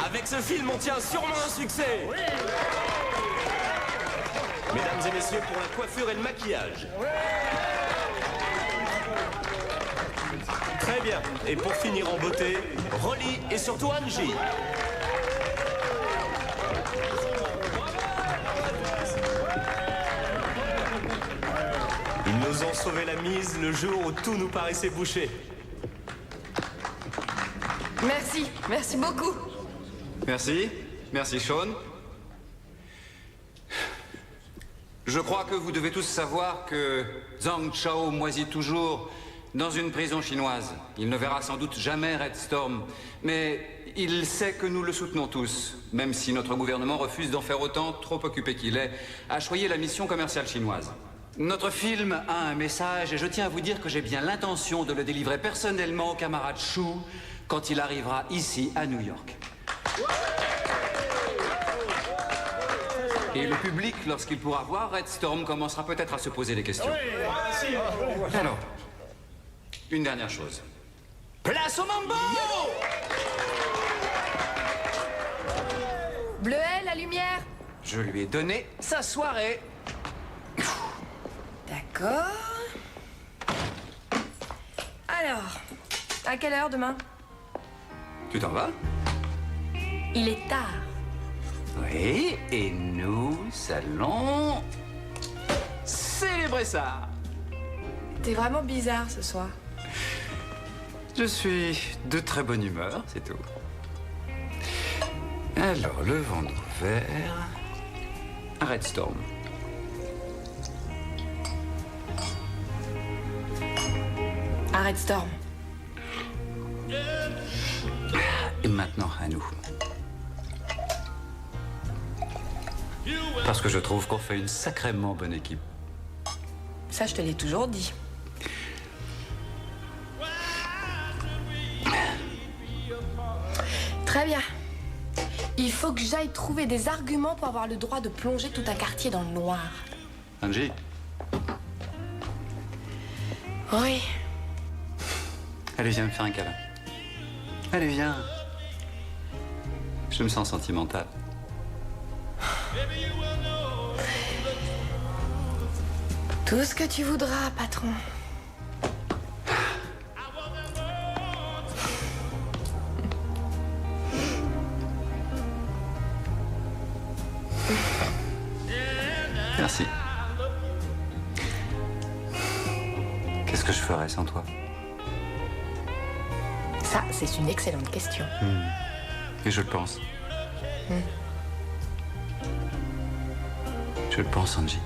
Avec ce film, on tient sûrement un succès. Oui. Mesdames et messieurs, pour la coiffure et le maquillage. Très bien. Et pour finir en beauté, Rolly et surtout Angie. Ils nous ont sauvé la mise le jour où tout nous paraissait bouché. Merci, merci beaucoup. Merci, merci Sean. Je crois que vous devez tous savoir que Zhang Chao moisit toujours dans une prison chinoise. Il ne verra sans doute jamais Red Storm, mais il sait que nous le soutenons tous, même si notre gouvernement refuse d'en faire autant, trop occupé qu'il est, à choyer la mission commerciale chinoise. Notre film a un message et je tiens à vous dire que j'ai bien l'intention de le délivrer personnellement au camarade Shu quand il arrivera ici à New York. Et le public, lorsqu'il pourra voir Red Storm, commencera peut-être à se poser des questions. Alors, une dernière chose. Place au mambo! Bleuet, la lumière. Je lui ai donné sa soirée. D'accord. Alors, à quelle heure demain? Tu t'en vas? Il est tard. Oui, et nous allons célébrer ça. T'es vraiment bizarre ce soir. Je suis de très bonne humeur, c'est tout. Alors, levons-nous vers Red Storm. Arrête Storm. Et maintenant, à nous. Parce que je trouve qu'on fait une sacrément bonne équipe. Ça, je te l'ai toujours dit. Très bien. Il faut que j'aille trouver des arguments pour avoir le droit de plonger tout un quartier dans le noir. Angie? Oui. Allez, viens me faire un câlin. Allez, viens. Je me sens sentimental. Tout ce que tu voudras, patron. Merci. Qu'est-ce que je ferais sans toi? Ça, c'est une excellente question. Et je le pense. Je le pense, Angie.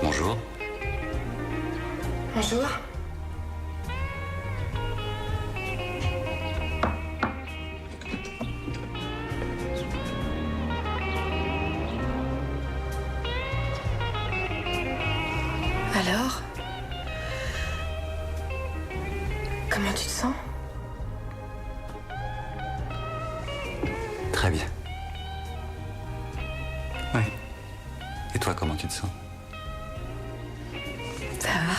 Bonjour. Bonjour. Alors? Comment tu te sens? Très bien. Oui. Et toi, comment tu te sens? Ça va.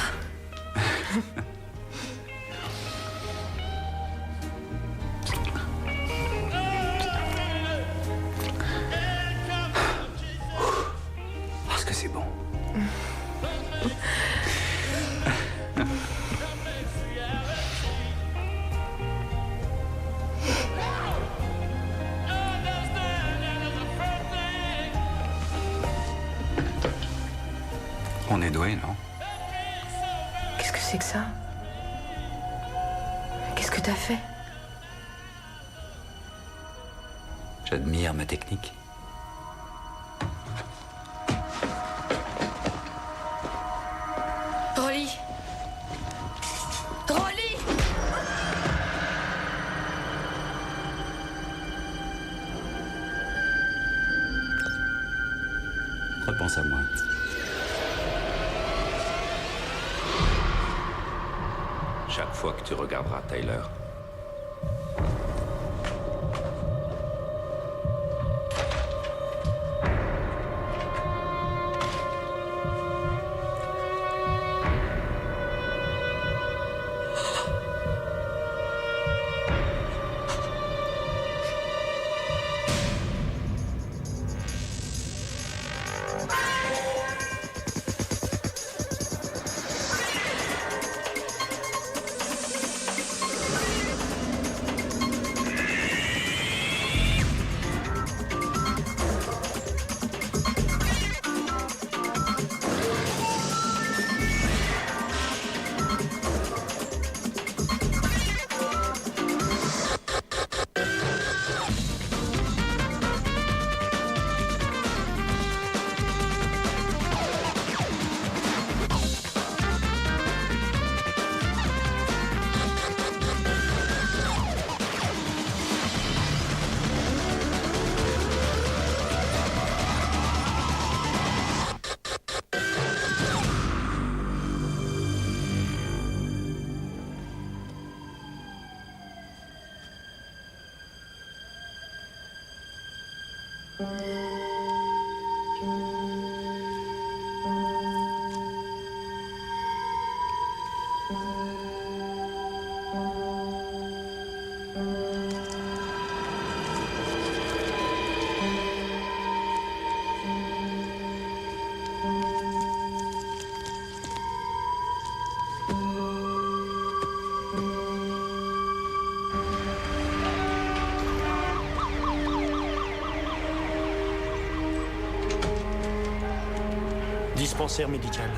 Parce que c'est bon. On est doué, non? Qu'est-ce que c'est que ça? Qu'est-ce que t'as fait? J'admire ma technique. Rolly! Rolly! Repense à moi. Chaque fois que tu regarderas Tyler, Dispensaire médical.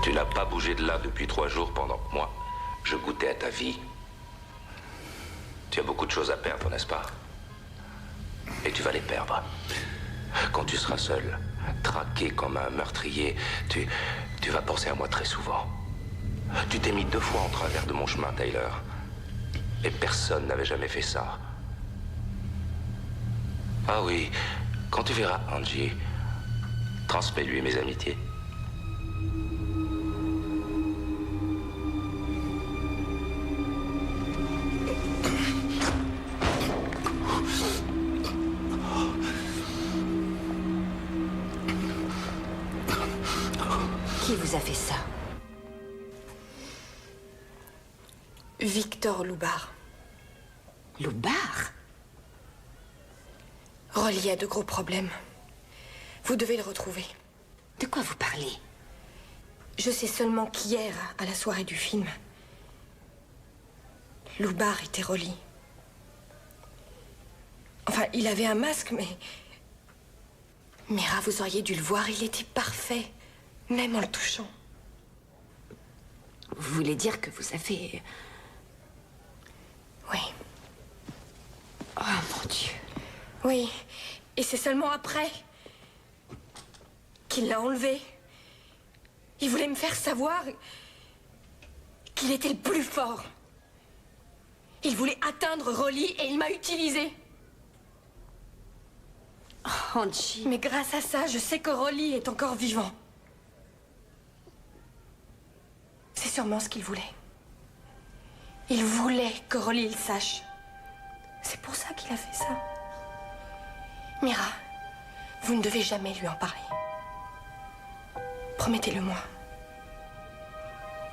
tu n'as pas bougé de là depuis 3 jours pendant que moi, je goûtais à ta vie. Tu as beaucoup de choses à perdre, n'est-ce pas? Et tu vas les perdre. Quand tu seras seul, traqué comme un meurtrier, tu vas penser à moi très souvent. Tu t'es mis 2 fois en travers de mon chemin, Tyler. Et personne n'avait jamais fait ça. Ah oui, quand tu verras Angie, transmets-lui mes amitiés. Qui vous a fait ça? Victor Loubar. Loubar? Rolly a de gros problèmes. Vous devez le retrouver. De quoi vous parlez? Je sais seulement qu'hier, à la soirée du film, Loubar était Rolly. Enfin, il avait un masque, mais... Mira, vous auriez dû le voir, il était parfait. Même en le touchant. Vous voulez dire que vous avez... Oui. Oh, mon Dieu. Oui. Et c'est seulement après qu'il l'a enlevé. Il voulait me faire savoir qu'il était le plus fort. Il voulait atteindre Rolly et il m'a utilisé. Oh, Angie. Mais grâce à ça, je sais que Rolly est encore vivant. C'est sûrement ce qu'il voulait. Il voulait que Rolly le sache. C'est pour ça qu'il a fait ça. Mira, vous ne devez jamais lui en parler. Promettez-le-moi.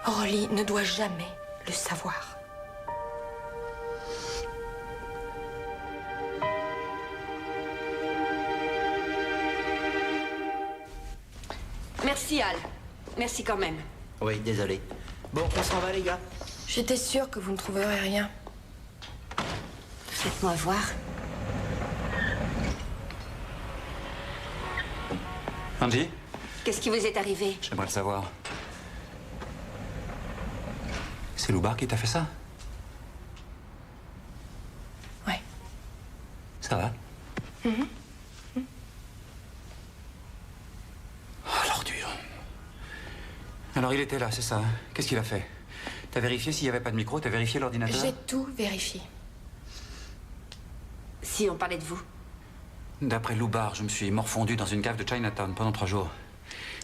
Rolly ne doit jamais le savoir. Merci, Al. Merci quand même. Oui, désolé. Bon, on s'en va, les gars. J'étais sûre que vous ne trouverez rien. Faites-moi voir. Angie, Qu'est-ce qui vous est arrivé? j'aimerais le savoir. C'est Loubar qui t'a fait ça? Ouais. Ça va? Oh, l'ordure. Alors il était là, c'est ça, hein? Qu'est-ce qu'il a fait? T'as vérifié s'il n'y avait pas de micro? T'as vérifié l'ordinateur? J'ai tout vérifié. Si on parlait de vous. D'après Loubar, je me suis morfondu dans une cave de Chinatown pendant 3 jours.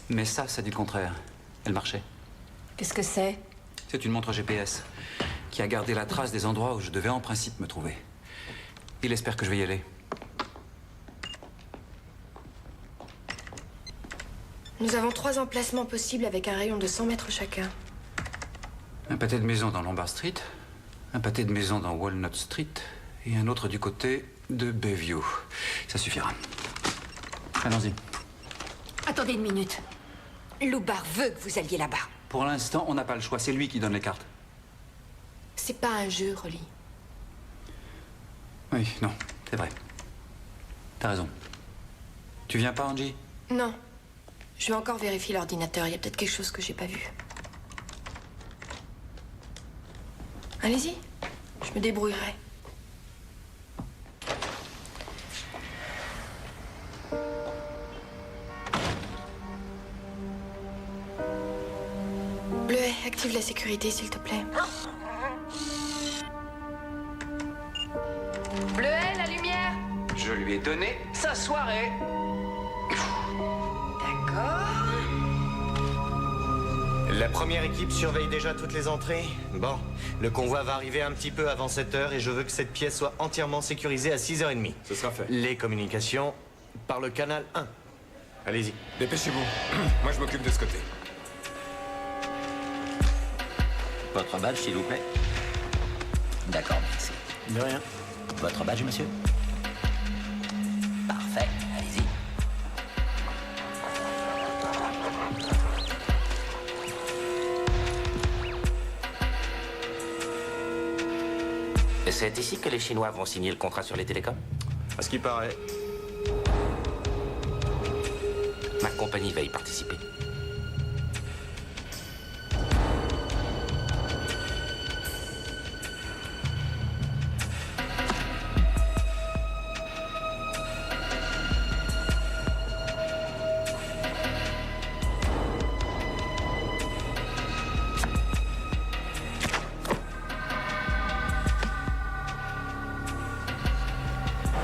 Mais ça dit le contraire. Elle marchait. Qu'est-ce que c'est? C'est une montre GPS qui a gardé la trace des endroits où je devais en principe me trouver. Il espère que je vais y aller. Nous avons 3 emplacements possibles avec un rayon de 100 mètres chacun. Un pâté de maison dans Lombard Street, un pâté de maison dans Walnut Street et un autre du côté de Bayview. Ça suffira. Allons-y. Attendez une minute. Loubar veut que vous alliez là-bas. Pour l'instant, on n'a pas le choix. C'est lui qui donne les cartes. C'est pas un jeu, Rolly. Oui, non, c'est vrai. T'as raison. Tu viens pas, Angie? Non. Je vais encore vérifier l'ordinateur. Il y a peut-être quelque chose que j'ai pas vu. Allez-y. Je me débrouillerai. Bleuet, active la sécurité, s'il te plaît. Bleuet, la lumière! Je lui ai donné sa soirée. D'accord. La première équipe surveille déjà toutes les entrées. Bon, le convoi va arriver un petit peu avant 7h et je veux que cette pièce soit entièrement sécurisée à 6h30. Ce sera fait. Les communications par le canal 1. Allez-y. Dépêchez-vous. Moi, je m'occupe de ce côté. Votre badge, s'il vous plaît. D'accord, merci. De rien. Votre badge, monsieur. Parfait, allez-y. C'est ici que les Chinois vont signer le contrat sur les télécoms? À ce qui paraît. Ma compagnie va y participer.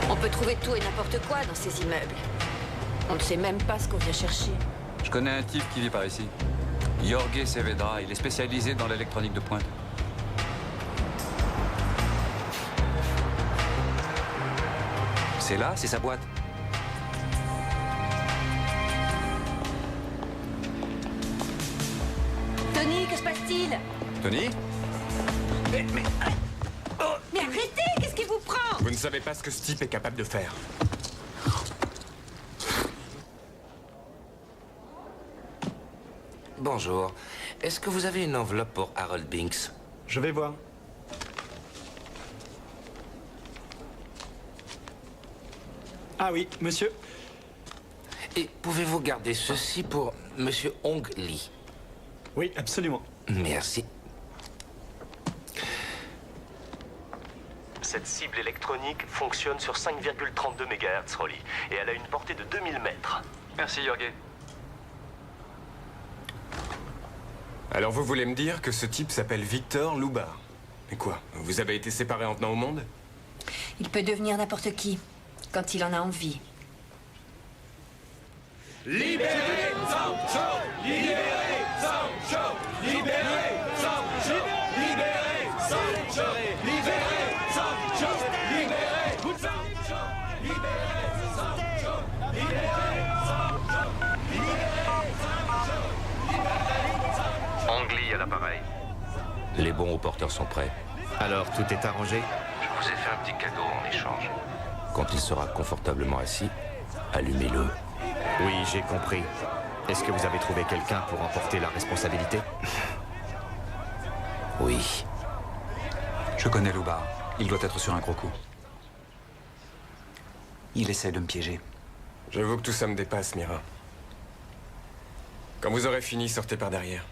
On peut trouver tout et n'importe quoi dans ces immeubles. On ne sait même pas ce qu'on vient chercher. Je connais un type qui vit par ici. Jorge Saavedra. Il est spécialisé dans l'électronique de pointe. C'est là, c'est sa boîte. Tony, que se passe-t-il? Tony? Mais arrêtez! Qu'est-ce qui vous prend? Vous ne savez pas ce que ce type est capable de faire. Bonjour. Est-ce que vous avez une enveloppe pour Harold Binks? Je vais voir. Ah oui, monsieur. Et pouvez-vous garder ceci pour Monsieur Hong Lee? Oui, absolument. Merci. Cette cible électronique fonctionne sur 5,32 MHz, Rolly. Et elle a une portée de 2000 mètres. Merci, Jorge. Alors vous voulez me dire que ce type s'appelle Victor Loubar? Mais quoi? Vous avez été séparés en venant au monde? Il peut devenir n'importe qui, quand il en a envie. Libérez Sancho! Libérez Sancho! Libérez Sancho! Libérez Sancho! Libérez Sancho! Libérez Sancho! Libérez Sancho! Libérez Sancho! Angli à l'appareil. Les bons reporters sont prêts. Alors, tout est arrangé? Je vous ai fait un petit cadeau en échange. Quand il sera confortablement assis, allumez-le. Oui, j'ai compris. Est-ce que vous avez trouvé quelqu'un pour emporter la responsabilité? Oui. Je connais Loubard. Il doit être sur un gros coup. Il essaie de me piéger. J'avoue que tout ça me dépasse, Mira. Quand vous aurez fini, sortez par derrière.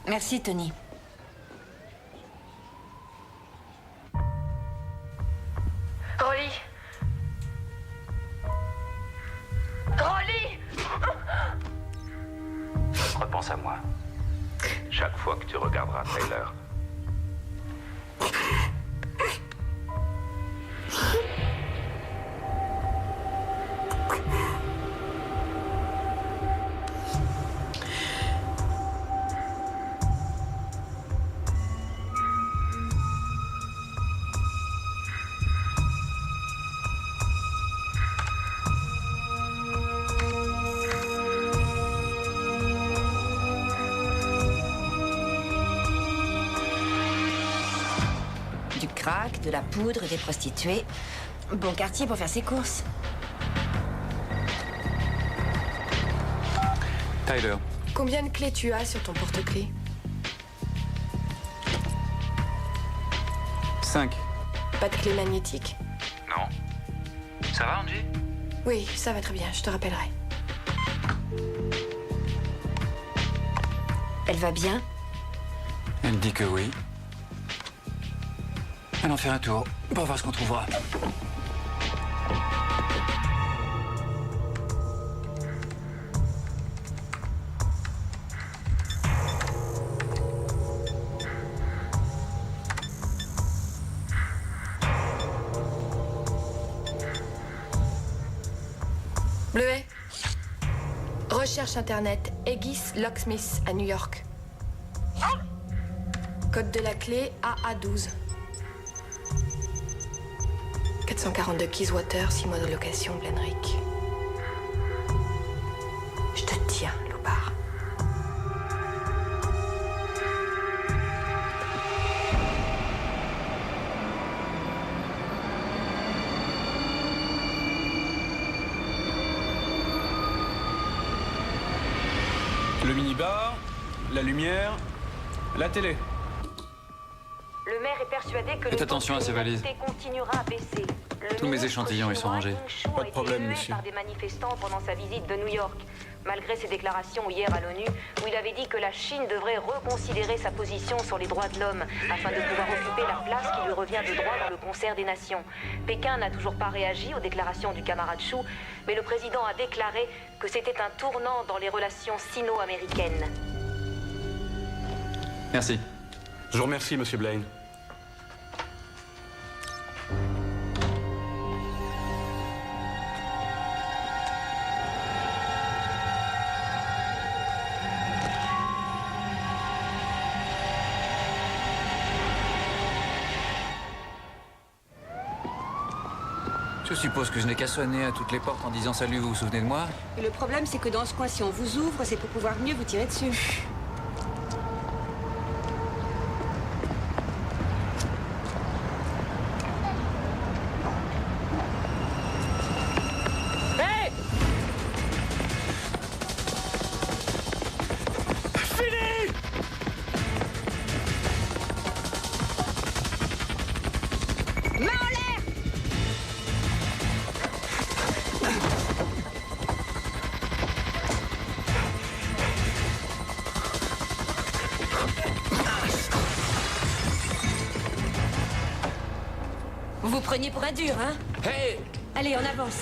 Merci, Tony. Rolly! Rolly! Repense à moi. Chaque fois que tu regarderas Tyler. Du crack, de la poudre, des prostituées. Bon quartier pour faire ses courses. Tyler, Combien de clés tu as sur ton porte-clés? 5. Pas de clé magnétique? Non. Ça va, Angie? Oui, ça va très bien, je te rappellerai. Elle va bien? Elle dit que oui. Allons faire un tour pour voir ce qu'on trouvera. Bleuet. Recherche internet Aegis Locksmith à New York. Code de la clé AA12. 442 Keyswater, 6 mois de location, Glenrick. Je te tiens, Loubard. Le minibar, la lumière, la télé. Le maire est persuadé que Faites attention à ces valises. continuera à baisser. Tous mes échantillons, ils sont rangés. Pas de problème, monsieur. Par des manifestants pendant sa visite de New York, malgré ses déclarations hier à l'ONU, où il avait dit que la Chine devrait reconsidérer sa position sur les droits de l'homme afin de pouvoir occuper la place qui lui revient de droit dans le concert des nations. Pékin n'a toujours pas réagi aux déclarations du camarade Chou, mais le président a déclaré que c'était un tournant dans les relations sino-américaines. Merci. Je vous remercie, monsieur Blaine. Je suppose que je n'ai qu'à sonner à toutes les portes en disant salut, vous vous souvenez de moi? Et le problème, c'est que dans ce coin, si on vous ouvre, c'est pour pouvoir mieux vous tirer dessus. Vous vous preniez pour un dur, hein? Hey! Allez, on avance.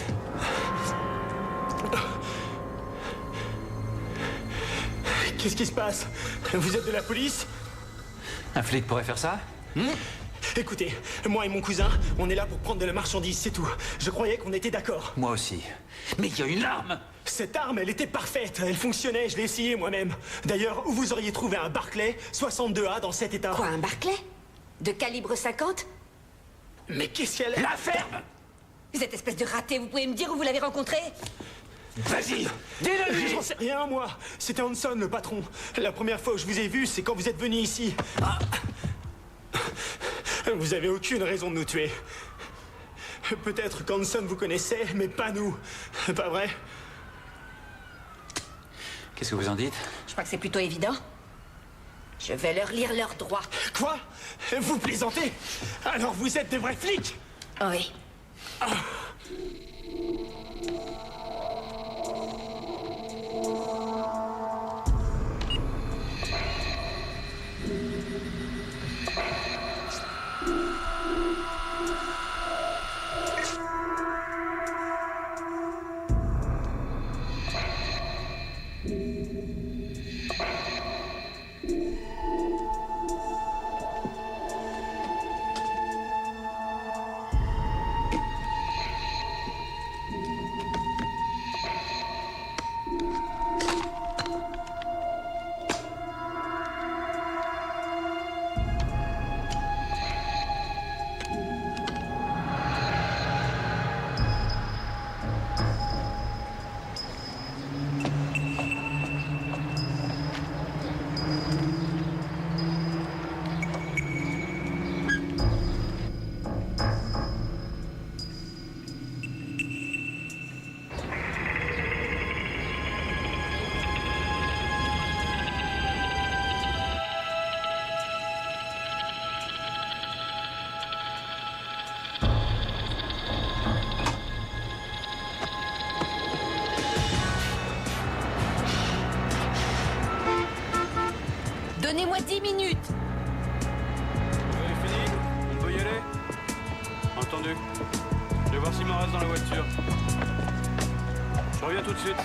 Qu'est-ce qui se passe? Vous êtes de la police? Un flic pourrait faire ça? Écoutez, moi et mon cousin, on est là pour prendre de la marchandise, c'est tout. Je croyais qu'on était d'accord. Moi aussi. Mais il y a une arme! cette arme, elle était parfaite. Elle fonctionnait, je l'ai essayé moi-même. D'ailleurs, où vous auriez trouvé un Barclay 62A dans cet état? Quoi, un Barclay? De calibre 50? Mais qu'est-ce qu'elle est? La ferme! Vous êtes espèce de raté, vous pouvez me dire où vous l'avez rencontré? Vas-y, dis-le-lui! J'en sais rien, moi. C'était Hanson, le patron. La première fois que je vous ai vu, c'est quand vous êtes venu ici. Ah. Vous avez aucune raison de nous tuer. Peut-être qu'Hanson vous connaissait, mais pas nous. Pas vrai? Qu'est-ce que vous en dites? Je crois que c'est plutôt évident. Je vais leur lire leurs droits. Quoi? Vous plaisantez? Alors vous êtes des vrais flics? Oui. Ah. Donnez-moi 10 minutes. Oui, fini. On peut y aller? Entendu. Je vais voir s'il m'en reste dans la voiture. Je reviens tout de suite.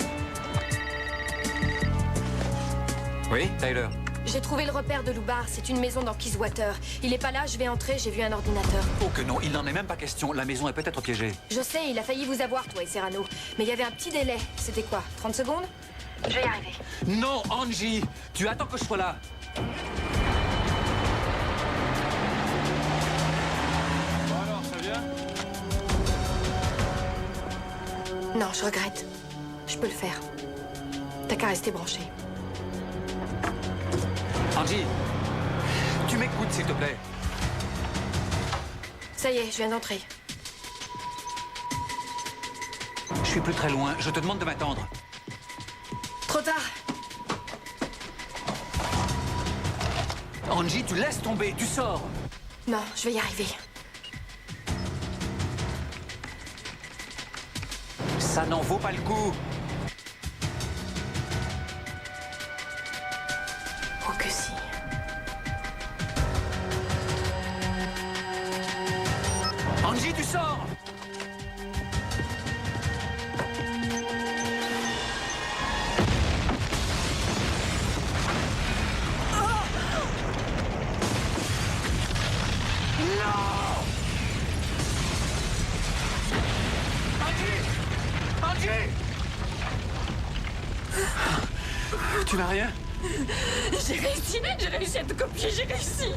Oui, Tyler? J'ai trouvé le repère de Loubar, c'est une maison dans Kisswater. Il est pas là, je vais entrer, j'ai vu un ordinateur. Oh que non, il n'en est même pas question. La maison est peut-être piégée. Je sais, il a failli vous avoir, toi et Serrano. Mais il y avait un petit délai. C'était quoi, 30 secondes? Je vais y arriver. Non, Angie! Tu attends que je sois là. Bon alors, ça vient? Non, je regrette. Je peux le faire. T'as qu'à rester branché. Angie! Tu m'écoutes, s'il te plaît. Ça y est, je viens d'entrer. Je suis plus très loin. Je te demande de m'attendre. Trop tard. Angie, tu laisses tomber, tu sors. Non, je vais y arriver. Ça n'en vaut pas le coup. Oh que si. Angie, tu sors. Tu n'as rien? J'ai réussi à te copier, j'ai réussi.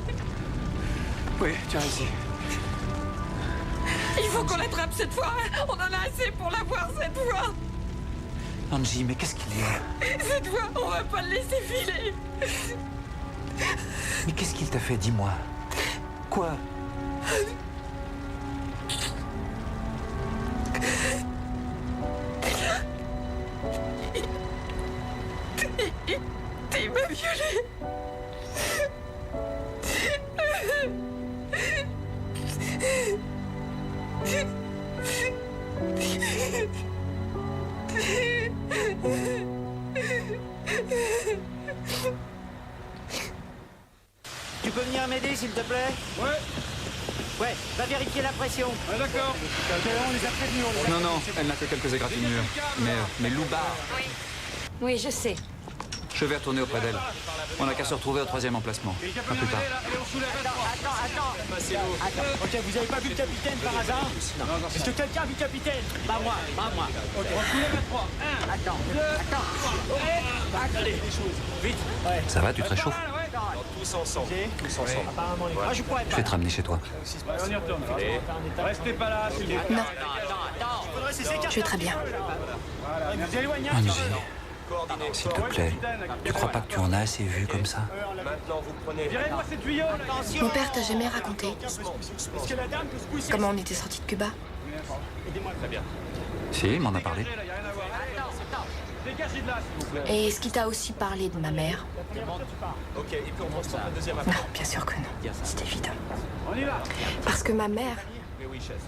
Oui, tu as réussi. Il faut qu'on l'attrape cette fois. On en a assez pour l'avoir cette fois. Angie, mais qu'est-ce qu'il y a? Cette fois, on va pas le laisser filer. Mais qu'est-ce qu'il t'a fait, dis-moi? Quoi? Il m'a violée. Tu peux venir m'aider, s'il te plaît? Ouais. Ouais, va vérifier la pression. Ouais, d'accord. On les a prévenus, on les a Non, non, elle n'a que quelques égratignures. Mais Loubar. Oui, je sais. Je vais retourner auprès d'elle. On n'a qu'à se retrouver au 3e emplacement. À plus tard. Attends. Ok, vous avez pas vu le capitaine par hasard? Non. Est-ce que quelqu'un a vu le capitaine? Pas moi. Ok. On soulève à 3. 1. Attends. Allez, des choses. Vite. Ouais. Ça va, tu te réchauffes? Tous ensemble. Apparemment, les gars. Je pourrais Je vais te ramener chez toi. On y retourne. Restez pas là, s'il vous plaît. Non, je vais très bien. Vous éloignez. Angie, s'il te plaît, tu crois pas que tu en as assez vu comme ça? Maintenant, vous prenez... Virez-moi ces tuyaux, là. Mon père t'a jamais raconté Est-ce que la dame peut se pousser? comment on était sortis de Cuba? Aidez-moi. Très bien. Si, il m'en a parlé. Là, y a rien à voir. Dégagez de là, s'il vous plaît. Et est-ce qu'il t'a aussi parlé de ma mère? Ok, et puis on transporte le deuxième appel. Non, bien sûr que non. C'est évident. On y va. Parce que ma mère Mais oui, chef.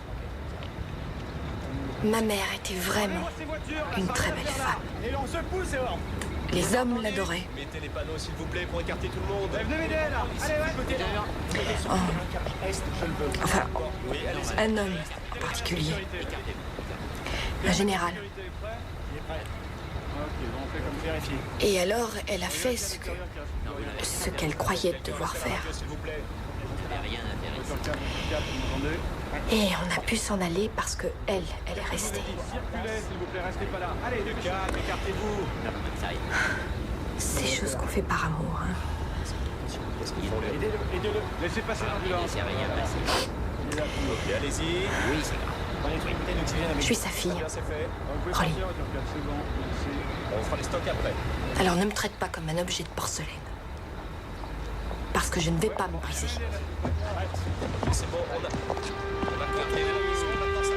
était vraiment une très belle femme. Et on se pousse, et on... Les hommes l'adoraient. Mettez les panneaux, s'il vous plaît, pour écarter tout le monde. Venez m'aider, là. Allez, ouais. Enfin, un homme en particulier. Un général. Et alors, elle a fait ce qu'elle croyait devoir faire. Et on a pu s'en aller parce que elle est restée. S'il vous plaît, restez pas là. Allez, de calme, écartez-vous. C'est des choses qu'on fait par amour. Hein. Aidez-le. Laissez passer l'ambulance. Ok, allez-y. Oui, c'est grave. Je suis sa fille. Bien, c'est fait. Rolly. On fera les stocks après. Alors ne me traite pas comme un objet de porcelaine. Parce que je ne vais pas me briser. C'est bon, on a contrôlé la maison, maintenant ça va.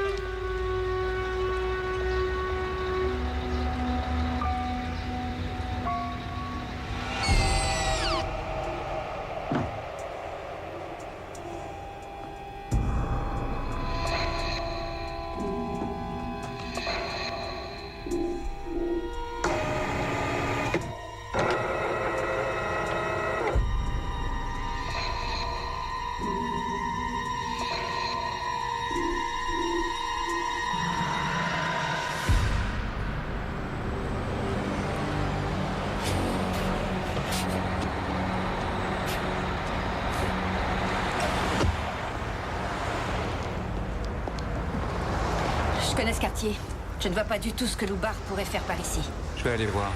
Je connais ce quartier. Je ne vois pas du tout ce que Loubar pourrait faire par ici. Je vais aller voir.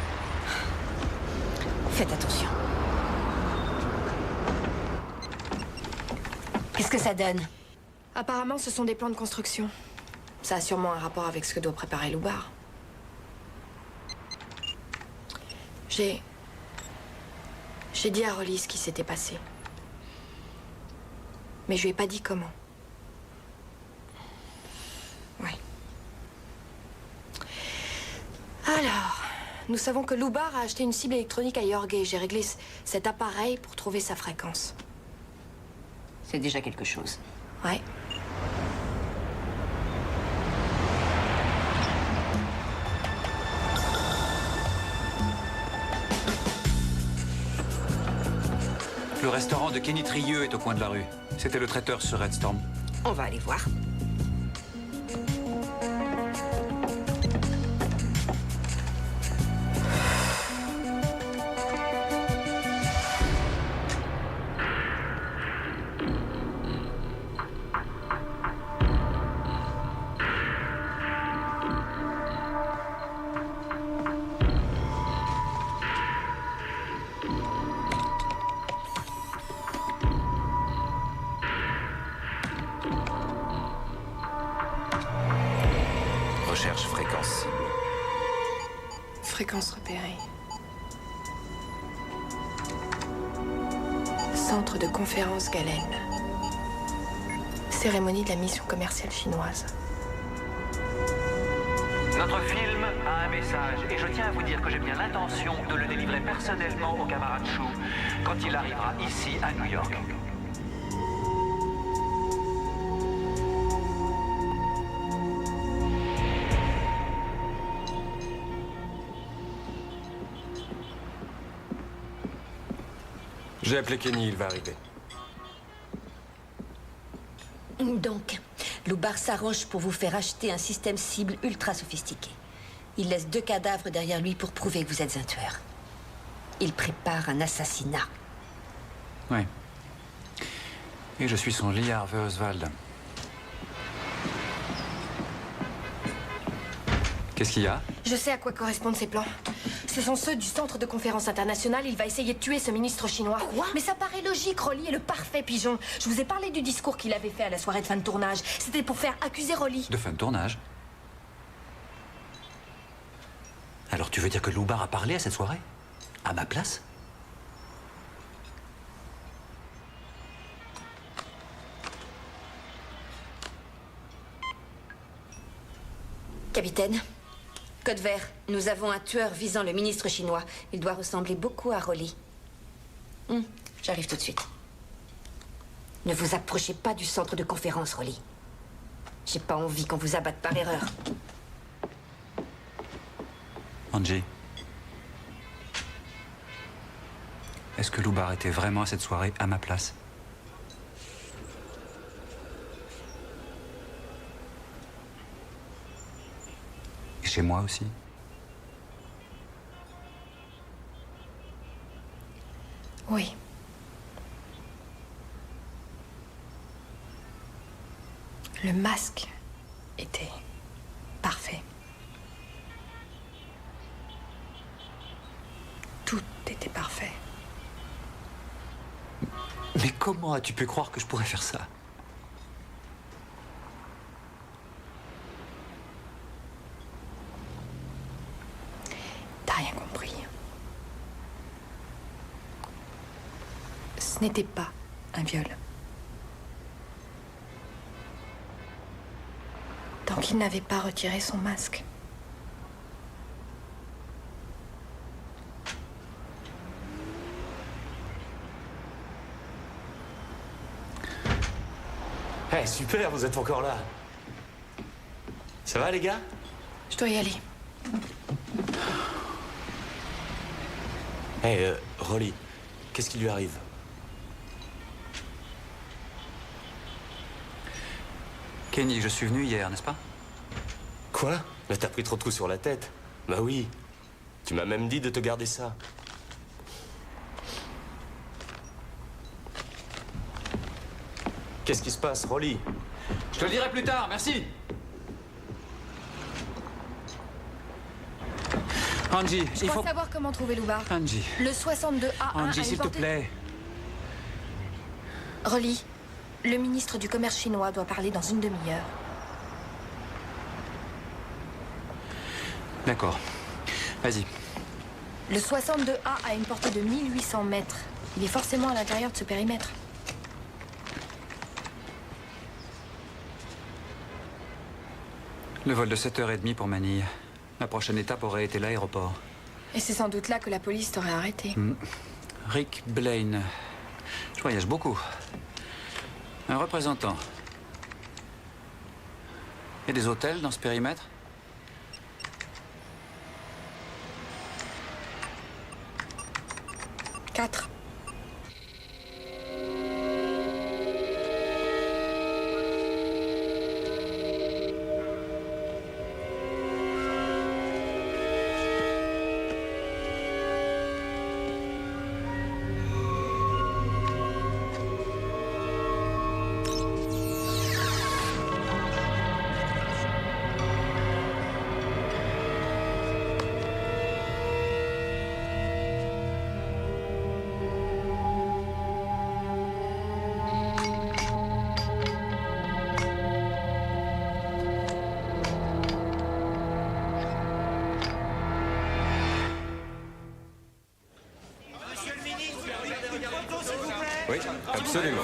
Faites attention. Qu'est-ce que ça donne? Apparemment, ce sont des plans de construction. Ça a sûrement un rapport avec ce que doit préparer Loubar. J'ai dit à Rolly ce qui s'était passé. Mais je lui ai pas dit comment. Ouais. Alors, nous savons que Loubar a acheté une cible électronique à York et j'ai réglé cet appareil pour trouver sa fréquence. C'est déjà quelque chose. Ouais. Le restaurant de Kenny Trieux est au coin de la rue. C'était le traiteur sur Red Storm. On va aller voir. Recherche fréquence cible. Fréquence repérée. Centre de conférence Galen. Cérémonie de la mission commerciale chinoise. Notre film a un message et je tiens à vous dire que j'ai bien l'intention de le délivrer personnellement au camarade Chou quand il arrivera ici à New York. J'ai appelé Kenny, il va arriver. Donc, Loubar s'arrange pour vous faire acheter un système cible ultra sophistiqué. Il laisse 2 cadavres derrière lui pour prouver que vous êtes un tueur. Il prépare un assassinat. Oui. Et je suis son lié Harvey Oswald. Qu'est-ce qu'il y a? Je sais à quoi correspondent ces plans. Ce sont ceux du centre de conférence internationale. Il va essayer de tuer ce ministre chinois. Quoi? Mais ça paraît logique. Rolly est le parfait pigeon. Je vous ai parlé du discours qu'il avait fait à la soirée de fin de tournage. C'était pour faire accuser Rolly. De fin de tournage? Alors tu veux dire que Loubar a parlé à cette soirée? À ma place? Capitaine, code vert, nous avons un tueur visant le ministre chinois. Il doit ressembler beaucoup à Rolly. J'arrive tout de suite. Ne vous approchez pas du centre de conférence, Rolly. J'ai pas envie qu'on vous abatte par erreur. Angie. Est-ce que Loubar était vraiment à cette soirée à ma place? Et chez moi aussi? Oui. Le masque était parfait. Tout était parfait. Mais comment as-tu pu croire que je pourrais faire ça? T'as rien compris. Ce n'était pas un viol. Tant qu'il n'avait pas retiré son masque. Hey, super, vous êtes encore là. Ça va, les gars? Je dois y aller. Hey, Rolly, qu'est-ce qui lui arrive? Kenny, je suis venu hier, n'est-ce pas? Quoi? Mais t'as pris trop de coups sur la tête. Bah oui. Tu m'as même dit de te garder ça. Qu'est-ce qui se passe, Rolly? Je te le dirai plus tard, merci. Angie, Je crois savoir comment trouver Loubar. Angie. Le 62A1 Angie, s'il te plaît. Rolly, le ministre du Commerce chinois doit parler dans une demi-heure. D'accord. Vas-y. Le 62A a une portée de 1800 mètres. Il est forcément à l'intérieur de ce périmètre. Le vol de 7h30 pour Manille. La prochaine étape aurait été l'aéroport. Et c'est sans doute là que la police t'aurait arrêté. Rick Blaine. Je voyage beaucoup. Un représentant. Il y a des hôtels dans ce périmètre? Quatre. Oui, absolument.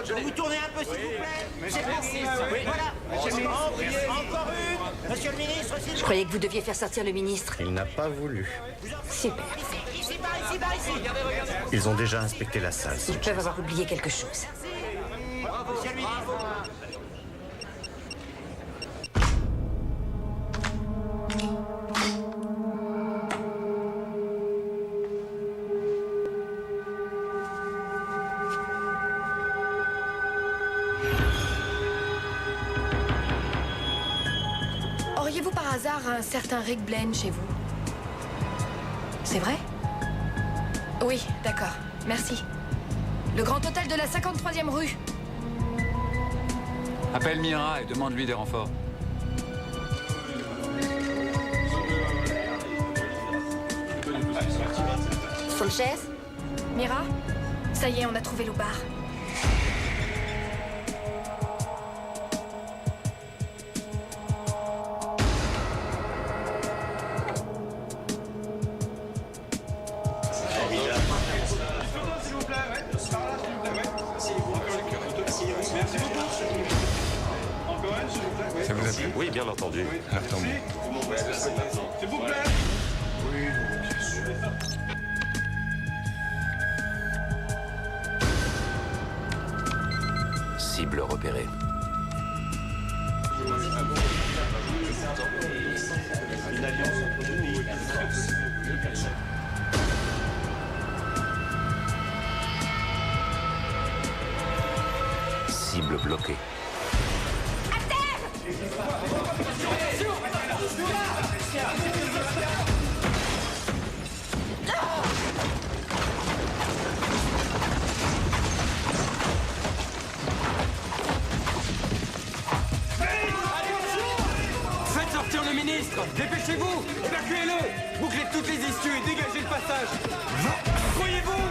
Je vais vous tourner un peu, s'il vous plaît. C'est parti. Voilà. Monsieur le ministre. Encore une. Monsieur le ministre, s'il vous plaît. Je croyais que vous deviez faire sortir le ministre. Il n'a pas voulu. Super. Ici, par ici. Ils ont déjà inspecté la salle. Ils peuvent avoir oublié quelque chose. Monsieur le ministre. Auriez-vous par hasard un certain Rick Blaine chez vous? C'est vrai? Oui, d'accord. Merci. Le grand hôtel de la 53e rue. Appelle Mira et demande-lui des renforts. Sanchez? Mira, ça y est, on a trouvé Loubar. Ça vous a plu? Oui, bien entendu. Alors tant mieux. S'il vous plaît. Oui, bien sûr. Cible repérée. Une alliance entre deux pays. Cible bloquée. Faites sortir le ministre! Dépêchez-vous! Évacuez-le! Bouclez toutes les issues et dégagez le passage! Croyez-vous!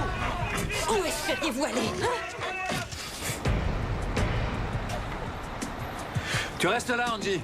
Où espériez-vous aller, hein? Tu restes là, Angie.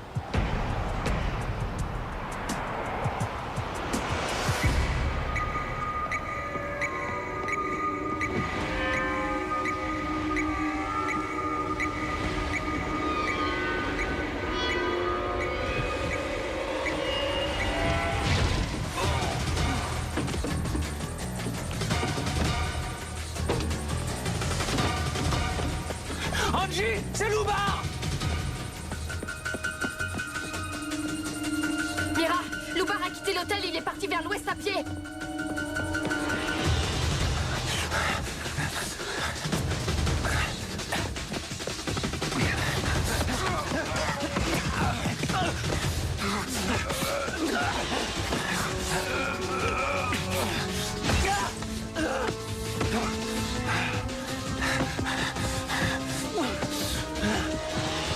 Angie! C'est Loubar! Mira, Loubar a quitté l'hôtel, il est parti vers l'ouest à pied.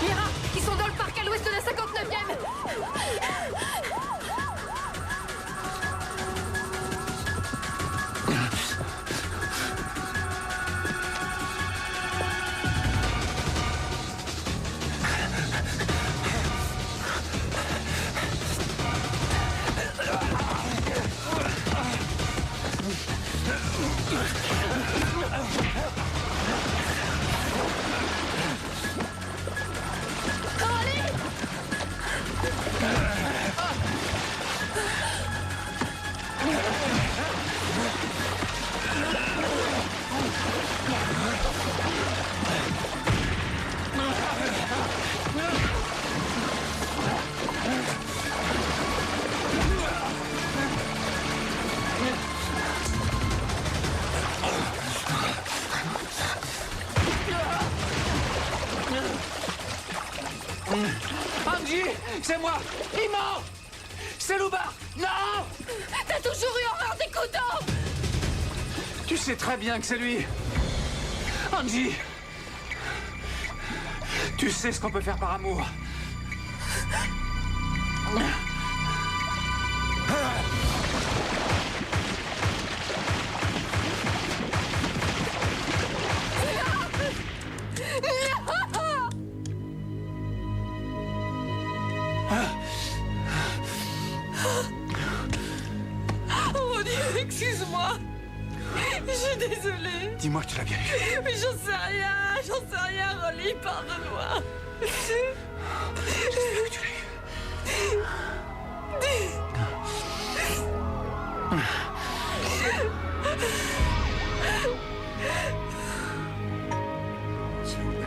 Mira, ils sont dans le parc à l'ouest de la 59e. Angie! C'est moi! Il ment! C'est Loubar! Non! T'as toujours eu horreur des couteaux! Tu sais très bien que c'est lui. Angie! Tu sais ce qu'on peut faire par amour. Oh mon Dieu, excuse-moi. Je suis désolée. Dis-moi que tu l'as bien eu. Mais j'en sais rien, Rolly, pardonne-moi.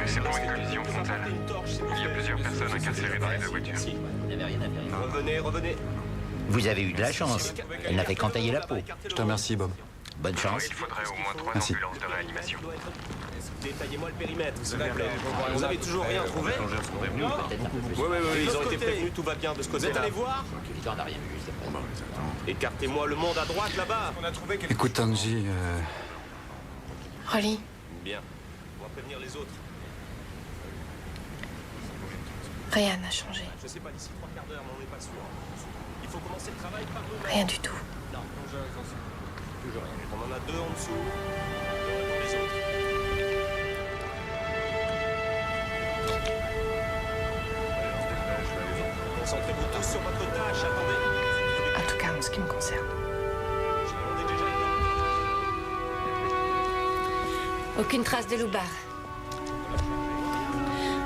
C'est pour une collision frontale. Il y a plusieurs personnes incarcérées dans les deux voitures. Revenez. Vous avez eu de la chance. Elle n'a fait qu'entailler la peau. Je te remercie, Bob. Bonne chance. Il faudrait au moins 3 Merci. ambulances de réanimation. Détaillez-moi le périmètre, s'il vous plaît. Vous avez toujours rien trouvé? Peut-être un peu plus. Oui, ils ont été prévenus, tout va bien de ce côté-là. Vous êtes allé voir? Il en a rien vu, c'est pas. Écartez-moi le monde à droite, là-bas. On a trouvé quelque Écoute, Angie, Rolly, Bien. On va prévenir les autres. rien n'a changé. Je sais pas, d'ici 3 quarts d'heure, mais on n'est pas sûr. Il faut commencer le travail par nous. Rien du tout. Non, toujours rien. On en a 2 en dessous. On les autres. Concentrez-vous tous sur votre tâche, attendez. En tout cas, en ce qui me concerne. J'ai demandé déjà Aucune trace de Loubar.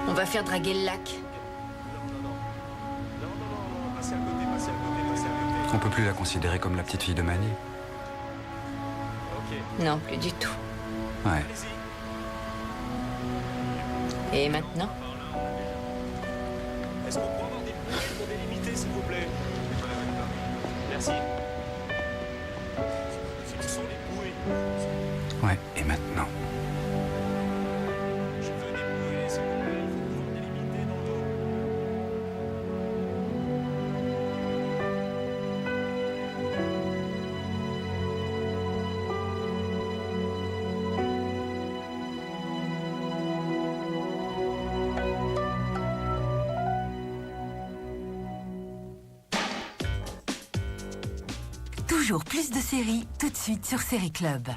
On va faire draguer le lac. passez à côté, passez à côté, passez à côté. on peut plus la considérer comme la petite fille de Manny. Ok. Non, plus du tout. Ouais. Et maintenant? Est-ce qu'on peut avoir des bouées pour délimiter, s'il vous plaît? Merci. Ce sont les bouées. Ouais, et maintenant? Je veux des bouées, s'il vous plaît. Il faut pouvoir délimiter dans l'eau. Toujours plus de séries, tout de suite sur Série Club.